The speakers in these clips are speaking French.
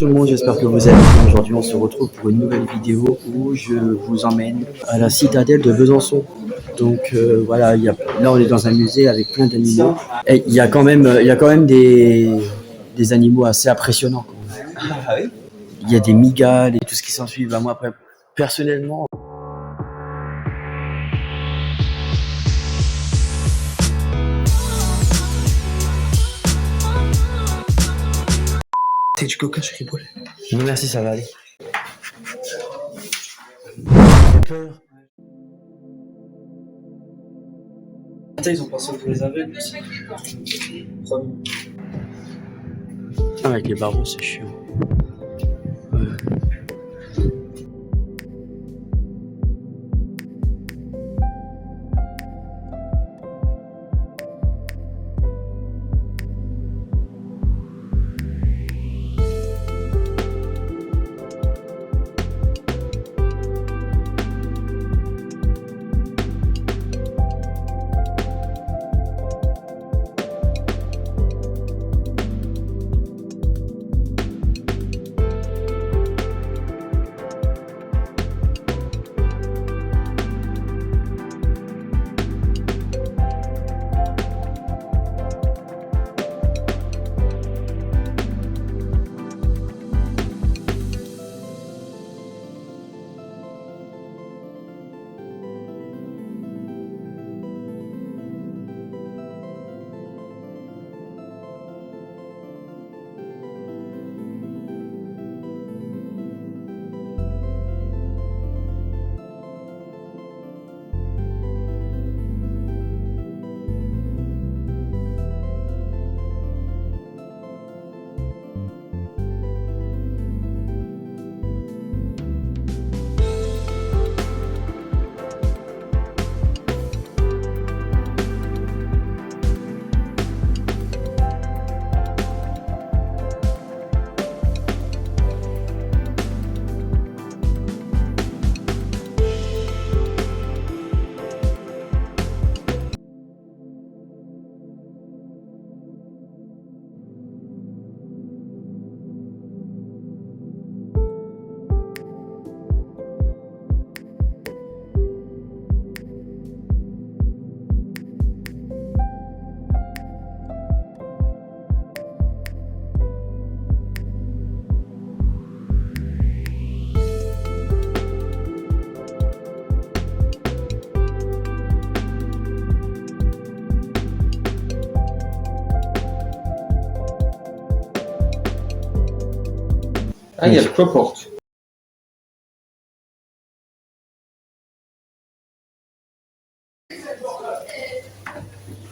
tout le monde, j'espère que vous allez bien. Aujourd'hui on se retrouve pour une nouvelle vidéo où je vous emmène à la citadelle de Besançon. Donc voilà, là on est dans un musée avec plein d'animaux. Et il y a quand même des animaux assez impressionnants. Il y a des migales et tout ce qui s'ensuit. Bah, moi après, personnellement... C'est du coca, je rigole. Non merci, ça va aller. J'ai peur. Attends, ils ont pensé pour les aveugles aussi. Promis. Ah, avec les barreaux, c'est chiant. Ouais. Ah, il y a le cloporte.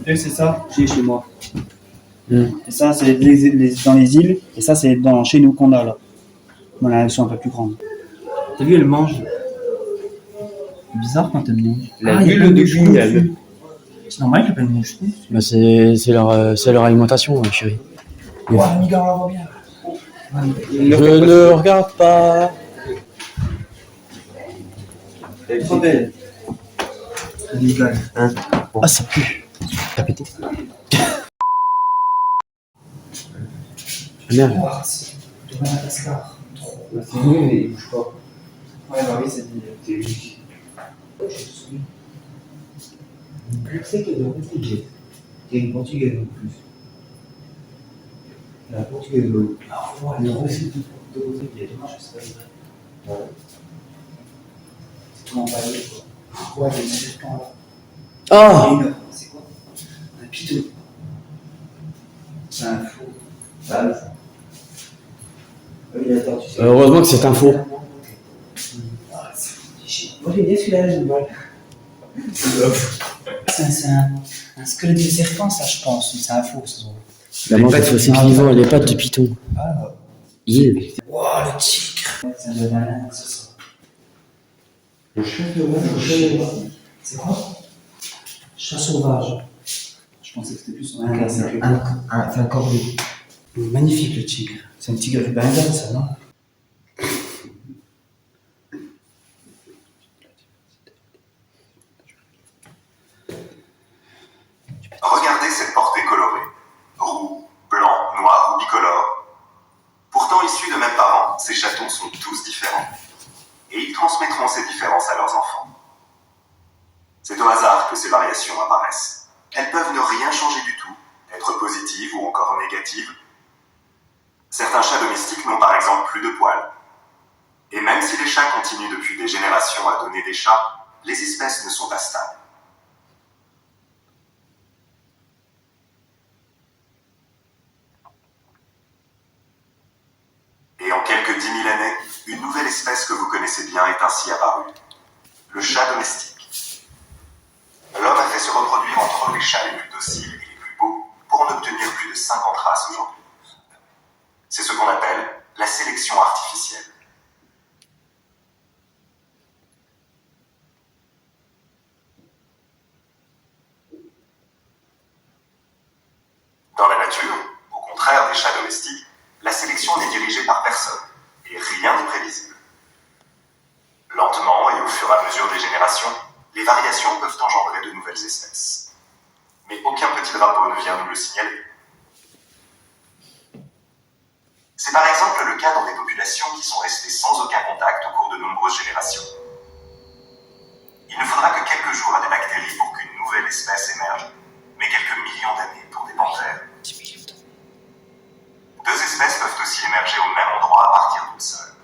C'est ça, j'ai chez moi. Mm. Et ça, c'est dans les îles. Et ça, c'est chez nous qu'on a là. Voilà, elles sont un peu plus grandes. T'as vu, elles mangent. C'est bizarre quand elles mangent. La bulle de Guignal. C'est normal qu'elles mangent. Bah, c'est leur alimentation, chérie. Ouais, Miguel, on la voit bien. Je ne regarde pas. Elle est trop belle. Miguel. Hein? Ah, ça pue. T'as pété. Merde. De Madagascar. Trop. Oui, mais il bouge pas. Ouais, bah oui, c'est dit. Je sais qu'elle est portugaise. Il y a une portugaise en plus. La portugaise, oui. Ah, ouais, Mais trop. en fait, c'est tout portugais. Dommage que c'est pas vrai. Ouais. C'est comment parler, quoi. Ouais, il y a une serpent là. Oh! C'est quoi? Un pitot. C'est un fou. Ah, oui. Oui, attends, tu sais. Heureusement que c'est un faux. Ah, c'est fou. Moi, j'aime bien celui-là, j'ai mal. C'est un squelette de serpent, ça, je pense. C'est un faux, ça. La manche de fossile vivant, les pattes de python. Ah, Yeah. wow, le tigre. C'est un de malin, c'est ça. Le chat de rouge. C'est quoi? Chat sauvage. Je pensais que c'était plus un classique. C'est un corbeau. Magnifique le tigre. C'est un tigre du Bengale, ça, non? Regardez cette portée colorée. Roux, blanc, noir ou bicolore. Pourtant issus de même parents. Elles peuvent ne rien changer du tout, être positives ou encore négatives. Certains chats domestiques n'ont par exemple plus de poils. Et même si les chats continuent depuis des générations à donner des chats, les espèces ne sont pas stables. Et en quelques 10 000 années, une nouvelle espèce que vous connaissez bien est ainsi apparue. Le chat domestique. L'homme a fait se reproduire entre eux les chats les plus dociles et les plus beaux pour en obtenir plus de 50 races aujourd'hui. C'est ce qu'on appelle la sélection artificielle. Dans la nature, au contraire des chats domestiques, la sélection n'est dirigée par personne et rien n'est prévisible. Lentement et au fur et à mesure des générations, les variations peuvent engendrer de nouvelles espèces. Mais aucun petit drapeau ne vient nous le signaler. C'est par exemple le cas dans des populations qui sont restées sans aucun contact au cours de nombreuses générations. Il ne faudra que quelques jours à des bactéries pour qu'une nouvelle espèce émerge, mais quelques millions d'années pour des panthères. Deux espèces peuvent aussi émerger au même endroit à partir d'une seule.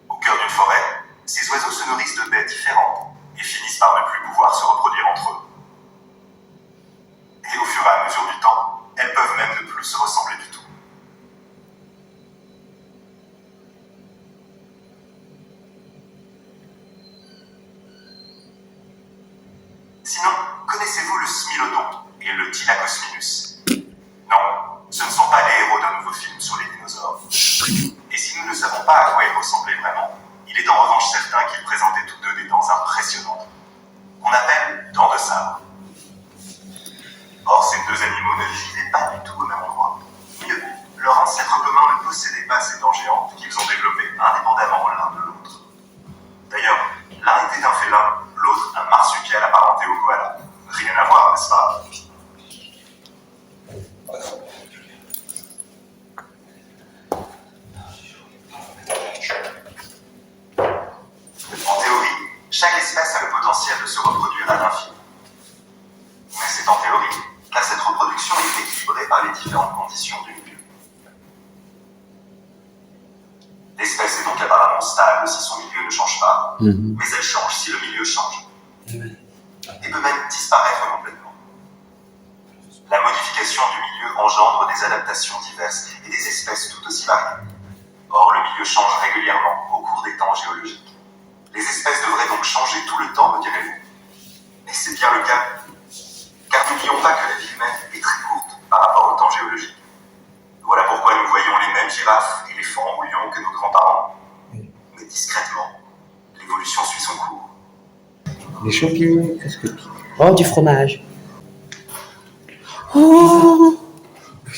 Au cœur d'une forêt, ces oiseaux se nourrissent de baies différentes et finissent par ne plus pouvoir se reproduire entre eux. Et au fur et à mesure du temps, elles peuvent même ne plus se ressembler du tout. Sinon, connaissez-vous le smilodon et le Dilacosminus? Non, ce ne sont pas les héros d'un nouveau film sur les dinosaures. Et si nous ne savons pas à quoi ils ressemblaient vraiment, il est en revanche certain qu'ils présentaient tous deux des dents impressionnantes, qu'on appelle dents de sabre. Or, ces deux animaux ne vivaient pas du tout au même endroit. Mieux, leur ancêtre commun ne possédait pas ces dents géantes qu'ils ont développées indépendamment l'un de l'autre. D'ailleurs, l'un était un félin, l'autre un marsupial apparenté au koala. Rien à voir, n'est-ce pas? En théorie, chaque espèce a le potentiel de se reproduire à l'infini. Mais c'est en théorie, car cette reproduction est équilibrée par les différentes conditions du milieu. L'espèce est donc apparemment stable si son milieu ne change pas, mais elle change si le milieu change. Et peut même disparaître complètement. La modification du milieu engendre des adaptations diverses et des espèces tout aussi variées. Or, le milieu change régulièrement au cours des temps géologiques. Les espèces devraient donc changer tout le temps, me direz-vous. Et c'est bien le cas. Car n'oublions pas que la vie humaine est très courte par rapport au temps géologique. Voilà pourquoi nous voyons les mêmes girafes, éléphants ou lions que nos grands-parents. Mais discrètement, l'évolution suit son cours. Les champignons, qu'est-ce que... Oh, du fromage. Oh,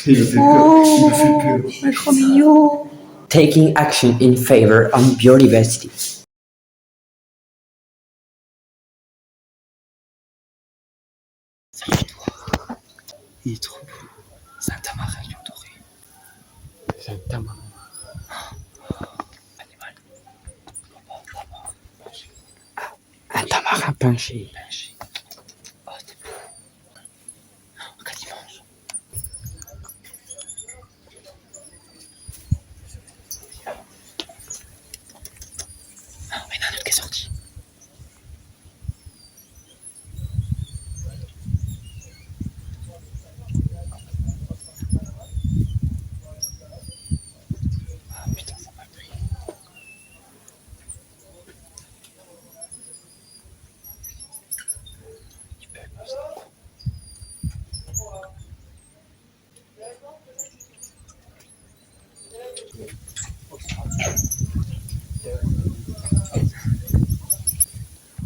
Il me fait peur. Il me fait peur. trop mignon. Taking action in favor on biodiversity. Il est trop beau. C'est un tamarin lion doré. C'est un tamarin. Animal. Un tamarin pinché. Oh, c'est beau. Regarde, il mange. Ah, il y en a un autre qui est sorti. Ah putain, ça m'a pris. Tu peux comme ça.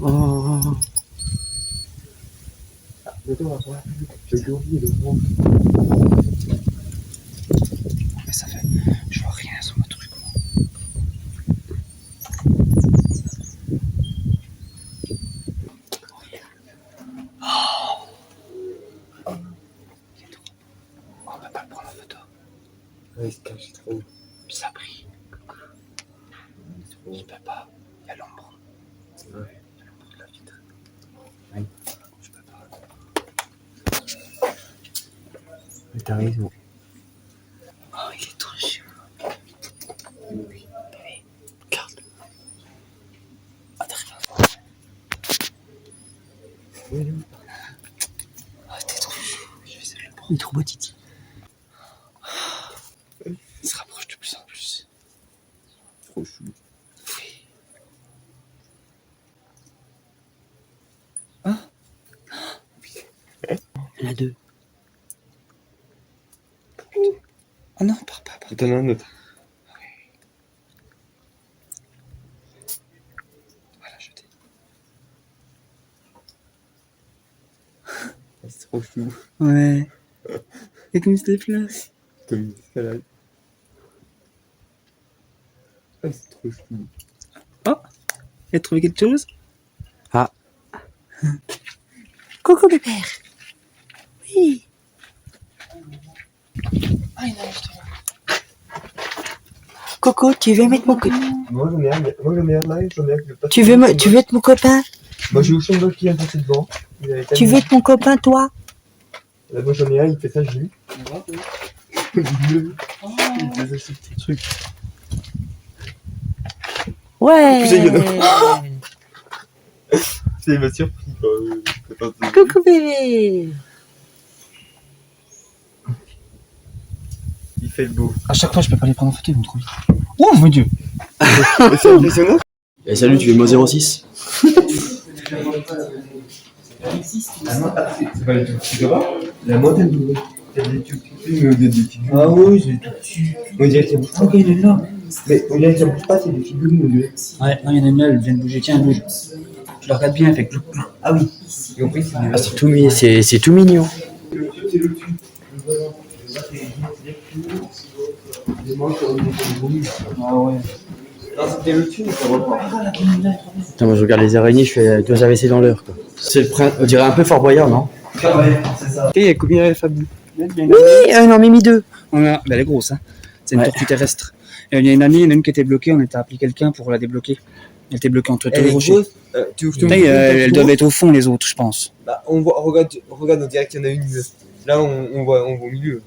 Oh. Je dormis le monde. Mais ça fait. Je vois rien sur mon truc. On va pas prendre la photo. Ouais, il se cache trop. Ça brille. Je peux pas. Il y a l'ombre. Ouais. Il y a l'ombre de la vitre. Ouais. Je peux pas. T'as raison. Oh, il est trop chiant. Bébé, regarde. Ah, t'arrives à voir. Ah, t'es trop chou. Je vais essayer de le prendre. Il est trop beau, Titi. Il se rapproche de plus en plus. Trop chou. Oui. Hein? Il y en a deux. Oh non, pars pas. T'en as un autre. Voilà, je t'ai. Ah, c'est trop chou. Ouais. Et comme il se déplace. Comme une escalade. Ah, c'est trop chou. Oh, il a trouvé quelque chose? Ah. Coucou bébé. Oui. Coco, tu veux mettre mon copain? Moi j'en ai un là, j'en ai un qui veut pas. Tu veux être mon copain? Moi j'ai aussi un qui vient de passer devant. Tu veux être mon copain, toi? Là, moi j'en ai un, il fait ça, j'ai vu. Il faisait ce petit truc. Ouais. C'est ma surprise quoi. Coucou bébé. Il fait le beau. À chaque fois, je peux pas les prendre en photo, ils vont trop vite. Oh mon dieu. C'est impressionnant. Et salut, tu veux mon 06? C'est pas les tout petits là-bas. La moitié de l'eau. Il y a des tout petits, mais des figurines. Ah oui, j'ai tout dessus. On dirait qu'il y a beaucoup. Ok, il est là. Mais on dirait qu'il y a beaucoup pas, c'est des figurines au lieu. Ouais, non, il y en a une là, elle vient de bouger. Tiens, elle bouge. Je la regarde bien, elle fait clou. Ah oui. Et en plus, c'est Ah, c'est tout mignon. Ah ouais. Non, c'était le dessus, mais ça repart. Putain, moi je regarde les araignées, je fais 2 AVC dans l'heure. C'est on dirait un peu Fort Boyard, non? Ouais, c'est ça. Et il y a combien de fabuleux? Oui, non, Mimi 2. Elle est grosse, hein. C'est une Ouais. tortue terrestre. Et il y a une année, il y en a une qui était bloquée, on était appelé quelqu'un pour la débloquer. Elle était bloquée entre tous Elle les est rochers. grosse. Tu veux que je te Putain, montre elles doivent être au fond, les autres, je pense. Bah, on voit, regarde, on dirait qu'il y en a une. Là, on voit au milieu.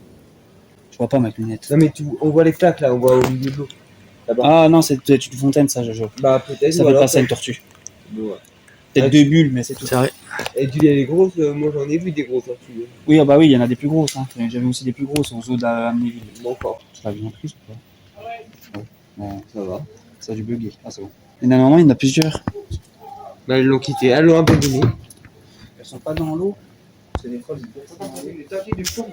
Je vois pas avec mes lunettes. Non, mais on voit les flaques là, on voit au milieu de l'eau. Là-bas. Ah non, c'est peut-être une fontaine, ça, Jojo. Bah, peut-être. Ça fait voilà, pas ça une tortue. Bon, ouais. Peut-être Ah, 2 bulles, mais c'est tout. C'est vrai. Et tu dis, elle est grosse, moi j'en ai vu des grosses tortues. Oui, ah bah oui, il y en a des plus grosses. Hein. J'avais aussi des plus grosses aux eaux d'Amnéville. Bon, encore. Ça vient plus ou pas? Ouais, Ça va. ça a dû bugger. Ah, c'est bon. Et normalement, il y en a plusieurs. Bah, elles l'ont quitté, elles l'ont abandonné. Elles sont pas dans l'eau. C'est des folles. Les tortues du fond.